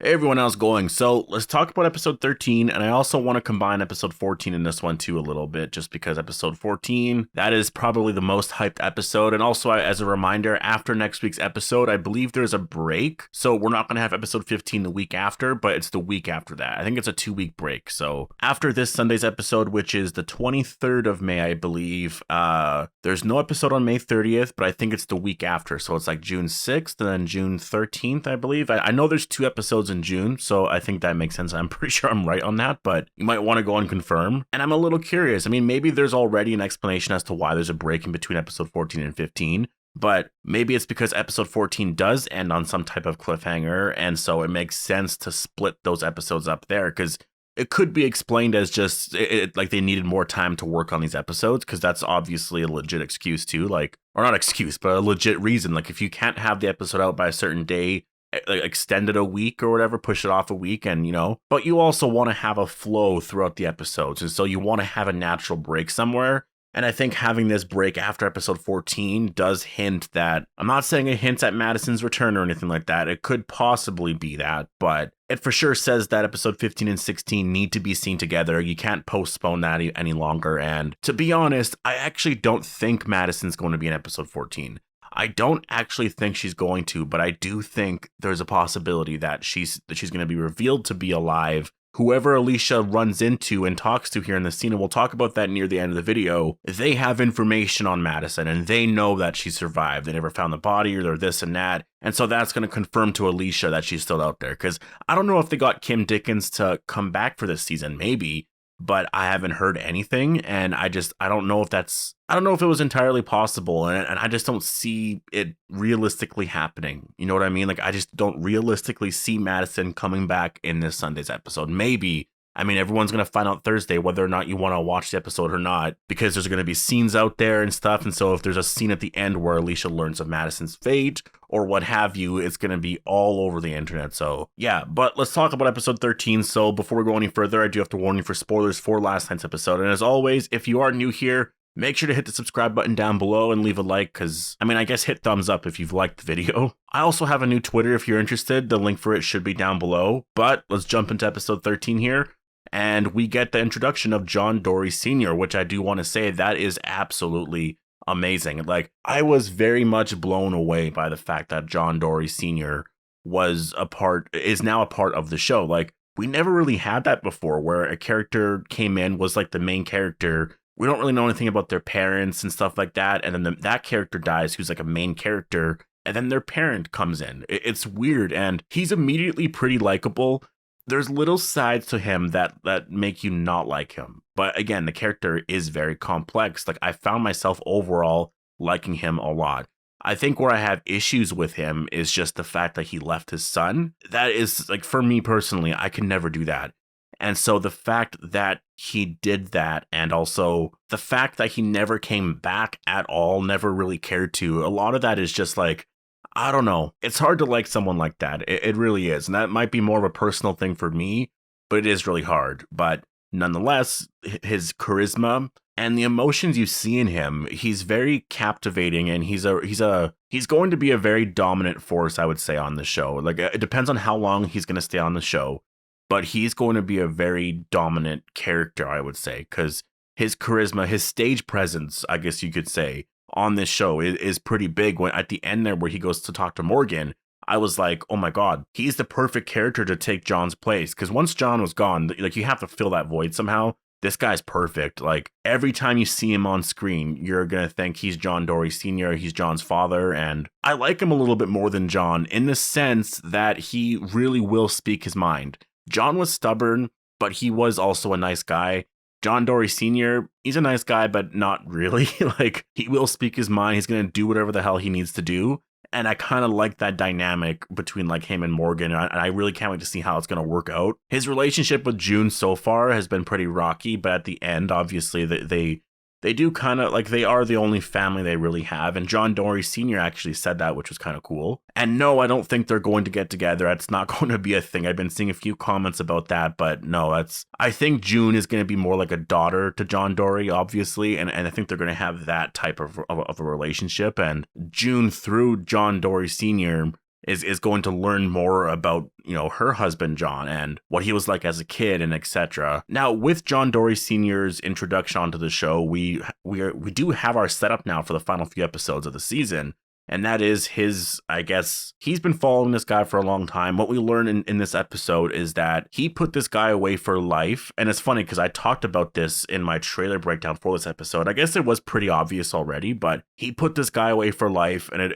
everyone else going. So let's talk about episode 13. And I also want to combine episode 14 in this one too a little bit, just because episode 14, that is probably the most hyped episode. And also as a reminder, after next week's episode, I believe there's a break. So we're not going to have episode 15 the week after, but it's the week after that. I think it's a 2-week break. So after this Sunday's episode, which is the 23rd of May, I believe, there's no episode on May 30th, but I think it's the week after. So it's like June 6th and then June 13th, I believe. I know there's 2 episodes in June, so I think that makes sense. I'm pretty sure I'm right on that, but you might want to go and confirm. And I'm a little curious. I mean, maybe there's already an explanation as to why there's a break in between episode 14 and 15, but maybe it's because episode 14 does end on some type of cliffhanger, and so it makes sense to split those episodes up there, because it could be explained as just like they needed more time to work on these episodes, because that's obviously a legit excuse too, like, or not excuse, but a legit reason. Like, if you can't have the episode out by a certain day, like extend it a week or whatever, push it off a week, and but you also want to have a flow throughout the episodes, and so you want to have a natural break somewhere. And I think having this break after episode 14 does hint that, I'm not saying it hints at Madison's return or anything like that. It could possibly be that, but it for sure says that episode 15 and 16 need to be seen together. You can't postpone that any longer. And to be honest, I actually don't think Madison's going to be in episode 14. I don't actually think she's going to, but I do think there's a possibility that she's going to be revealed to be alive. Whoever Alicia runs into and talks to here in the scene, and we'll talk about that near the end of the video, they have information on Madison and they know that she survived. They never found the body, or they're this and that. And so that's going to confirm to Alicia that she's still out there. Because I don't know if they got Kim Dickens to come back for this season, maybe, but I haven't heard anything. And I don't know if it was entirely possible. And I just don't see it realistically happening. You know what I mean? Like, I just don't realistically see Madison coming back in this Sunday's episode. Maybe. I mean, everyone's going to find out Thursday whether or not you want to watch the episode or not, because there's going to be scenes out there and stuff. And so if there's a scene at the end where Alicia learns of Madison's fate or what have you, it's going to be all over the internet. So yeah, but let's talk about episode 13. So before we go any further, I do have to warn you for spoilers for last night's episode. And as always, if you are new here, make sure to hit the subscribe button down below and leave a like, because, I mean, I guess hit thumbs up if you've liked the video. I also have a new Twitter if you're interested. The link for it should be down below. But let's jump into episode 13 here. And we get the introduction of John Dorie Sr., which I do want to say that is absolutely amazing. Like, I was very much blown away by the fact that John Dorie Sr. is now a part of the show. Like, we never really had that before, where a character came in, was like the main character. We don't really know anything about their parents and stuff like that. And then that character dies, who's like a main character. And then their parent comes in. It's weird. And he's immediately pretty likable. There's little sides to him that make you not like him. But again, the character is very complex. Like, I found myself overall liking him a lot. I think where I have issues with him is just the fact that he left his son. That is, like, for me personally, I can never do that. And so the fact that he did that, and also the fact that he never came back at all, never really cared to, a lot of that is just like, I don't know. It's hard to like someone like that. It really is. And that might be more of a personal thing for me, but it is really hard. But nonetheless, his charisma and the emotions you see in him, he's very captivating, and he's going to be a very dominant force, I would say, on the show. Like, it depends on how long he's going to stay on the show, but he's going to be a very dominant character, I would say, because his charisma, his stage presence, I guess you could say, on this show is pretty big. When at the end there, where he goes to talk to Morgan, I was like, oh my God, he's the perfect character to take John's place. Because once John was gone, like, you have to fill that void somehow. This guy's perfect. Like, every time you see him on screen, you're going to think he's John Dorie Sr., he's John's father. And I like him a little bit more than John, in the sense that he really will speak his mind. John was stubborn, but he was also a nice guy. John Dorie Sr., he's a nice guy, but not really. Like, he will speak his mind. He's going to do whatever the hell he needs to do. And I kind of like that dynamic between, like, him and Morgan. And I really can't wait to see how it's going to work out. His relationship with June so far has been pretty rocky, but at the end, obviously, they do kind of, like, they are the only family they really have. And John Dorie Sr. actually said that, which was kind of cool. And no, I don't think they're going to get together. It's not going to be a thing. I've been seeing a few comments about that, but no, I think June is going to be more like a daughter to John Dorie, obviously. And I think they're going to have that type of a relationship. And June, through John Dorie Sr., is going to learn more about, her husband, John, and what he was like as a kid and etc. Now, with John Dorie Sr.'s introduction onto the show, we do have our setup now for the final few episodes of the season. And that is I guess, he's been following this guy for a long time. What we learn in this episode is that he put this guy away for life. And it's funny because I talked about this in my trailer breakdown for this episode. I guess it was pretty obvious already, but he put this guy away for life. And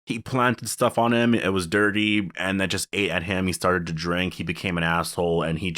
he planted stuff on him. It was dirty, and that just ate at him. He started to drink. He became an asshole, and he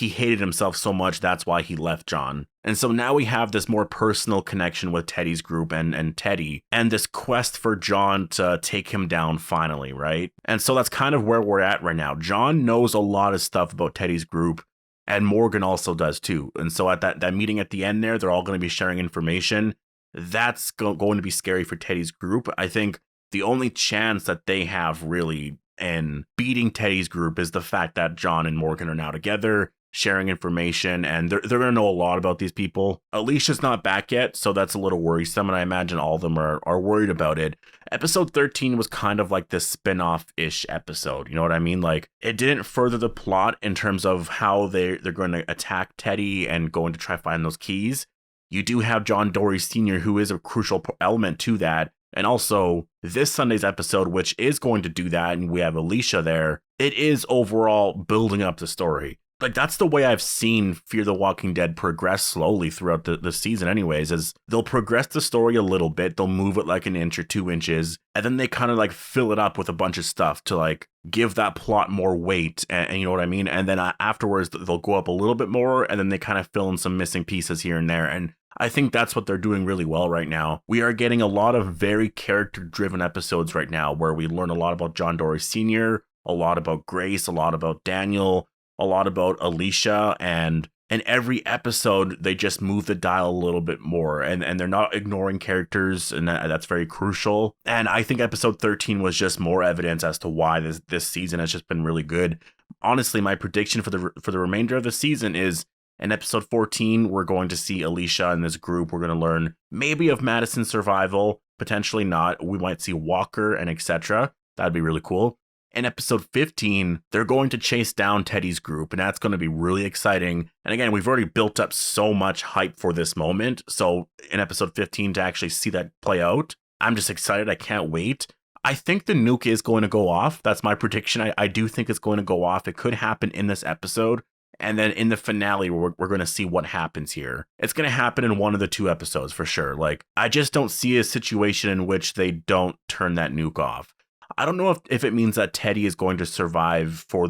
hated himself so much. That's why he left John. And so now we have this more personal connection with Teddy's group and Teddy, and this quest for John to take him down finally, right? And so that's kind of where we're at right now. John knows a lot of stuff about Teddy's group, and Morgan also does too. And so at that meeting at the end there, they're all going to be sharing information. That's going to be scary for Teddy's group. I think the only chance that they have really in beating Teddy's group is the fact that John and Morgan are now together, sharing information, and they're going to know a lot about these people. Alicia's not back yet, so that's a little worrisome, and I imagine all of them are worried about it. Episode 13 was kind of like this spin-off-ish episode, you know what I mean? Like, it didn't further the plot in terms of how they're going to attack Teddy and going to try to find those keys. You do have John Dorie Sr., who is a crucial element to that. And also, this Sunday's episode, which is going to do that, and we have Alicia there, it is overall building up the story. Like, that's the way I've seen Fear the Walking Dead progress slowly throughout the season anyways, is they'll progress the story a little bit, they'll move it like an inch or 2 inches, and then they kind of like fill it up with a bunch of stuff to like give that plot more weight, and you know what I mean? And then afterwards, they'll go up a little bit more, and then they kind of fill in some missing pieces here and there, and I think that's what they're doing really well right now. We are getting a lot of very character-driven episodes right now where we learn a lot about John Dorie Sr., a lot about Grace, a lot about Daniel, a lot about Alicia, and in every episode, they just move the dial a little bit more, and they're not ignoring characters, and that's very crucial. And I think episode 13 was just more evidence as to why this season has just been really good. Honestly, my prediction for the remainder of the season is in episode 14, we're going to see Alicia and this group. We're going to learn maybe of Madison's survival, potentially not. We might see Walker and etc. That'd be really cool. In episode 15, they're going to chase down Teddy's group, and that's going to be really exciting. And again, we've already built up so much hype for this moment. So in episode 15, to actually see that play out, I'm just excited. I can't wait. I think the nuke is going to go off. That's my prediction. I do think it's going to go off. It could happen in this episode. And then in the finale, we're going to see what happens here. It's going to happen in one of the 2 episodes for sure. Like, I just don't see a situation in which they don't turn that nuke off. I don't know if it means that Teddy is going to survive for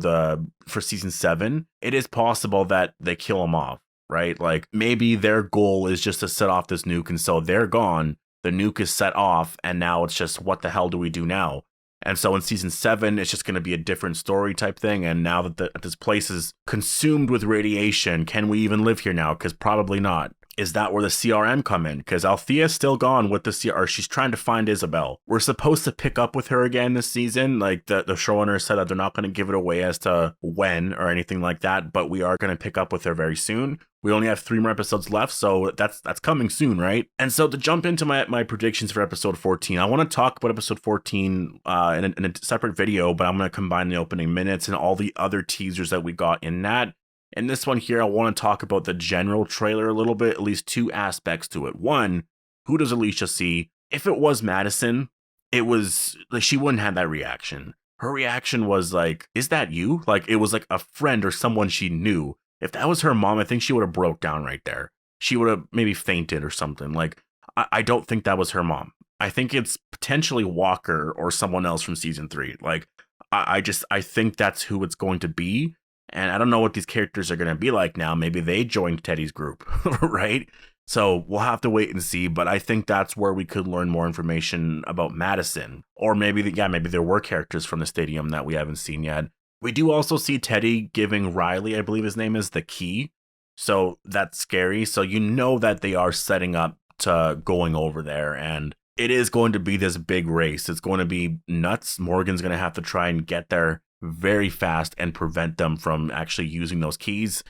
season 7. It is possible that they kill him off, right? Like, maybe their goal is just to set off this nuke, and so they're gone. The nuke is set off, and now it's just, what the hell do we do now? And so in season 7, it's just going to be a different story type thing. And now that this place is consumed with radiation, can we even live here now? Because probably not. Is that where the CRM come in? Because Althea's still gone with the CRM. She's trying to find Isabel. We're supposed to pick up with her again this season. Like the showrunner said that they're not going to give it away as to when or anything like that, but we are going to pick up with her very soon. We only have 3 more episodes left, so that's coming soon, right? And so to jump into my predictions for episode 14, I want to talk about episode 14 in a separate video, but I'm going to combine the opening minutes and all the other teasers that we got in that. In this one here, I want to talk about the general trailer a little bit, at least 2 aspects to it. One, who does Alicia see? If it was Madison, it was like she wouldn't have that reaction. Her reaction was like, is that you? Like, it was like a friend or someone she knew. If that was her mom, I think she would have broke down right there. She would have maybe fainted or something. Like, I don't think that was her mom. I think it's potentially Walker or someone else from season 3. Like, I think that's who it's going to be. And I don't know what these characters are going to be like now. Maybe they joined Teddy's group, right? So we'll have to wait and see. But I think that's where we could learn more information about Madison. Or maybe there were characters from the stadium that we haven't seen yet. We do also see Teddy giving Riley, I believe his name is, the key. So that's scary. So you know that they are setting up to going over there. And it is going to be this big race. It's going to be nuts. Morgan's going to have to try and get there very fast and prevent them from actually using those keys.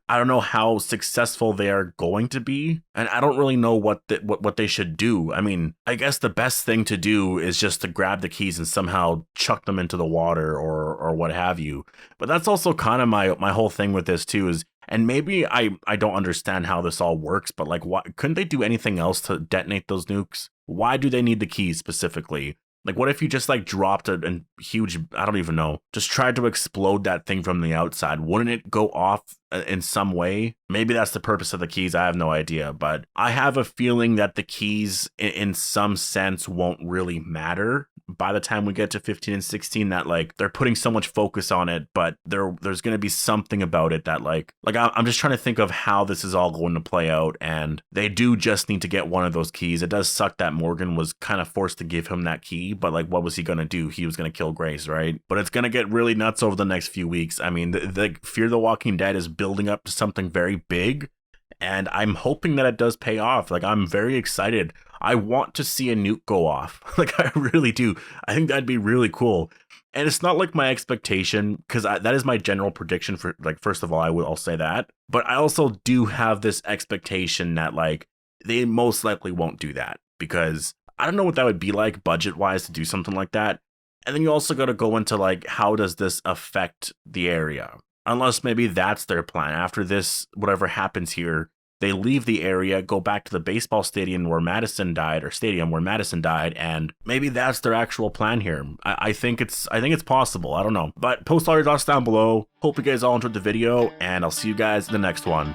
I don't know how successful they are going to be, and I don't really know what they should do. I mean, I guess the best thing to do is just to grab the keys and somehow chuck them into the water or what have you. But that's also kind of my whole thing with this too is, and maybe I don't understand how this all works, but like, why couldn't they do anything else to detonate those nukes? Why do they need the keys specifically? Like, what if you just like dropped a huge, I don't even know, just tried to explode that thing from the outside? Wouldn't it go off in some way? Maybe that's the purpose of the keys. I have no idea, but I have a feeling that the keys in some sense won't really matter by the time we get to 15 and 16, that like they're putting so much focus on it, but there's going to be something about it that like I'm just trying to think of how this is all going to play out, and they do just need to get one of those keys. It does suck that Morgan was kind of forced to give him that key, but like, what was he going to do? He was going to kill Grace, right? But it's going to get really nuts over the next few weeks. I mean, the Fear the Walking Dead is building up to something very big, and I'm hoping that it does pay off. Like, I'm very excited. I want to see a nuke go off. Like, I really do. I think that'd be really cool. And it's not like my expectation, because that is my general prediction for, like, first of all, I'll say that. But I also do have this expectation that, like, they most likely won't do that, because I don't know what that would be like budget-wise to do something like that. And then you also got to go into, like, how does this affect the area? Unless maybe that's their plan. After this, whatever happens here, they leave the area, go back to the baseball stadium where Madison died, and maybe that's their actual plan here. I think it's possible. I don't know. But post all your thoughts down below. Hope you guys all enjoyed the video, and I'll see you guys in the next one.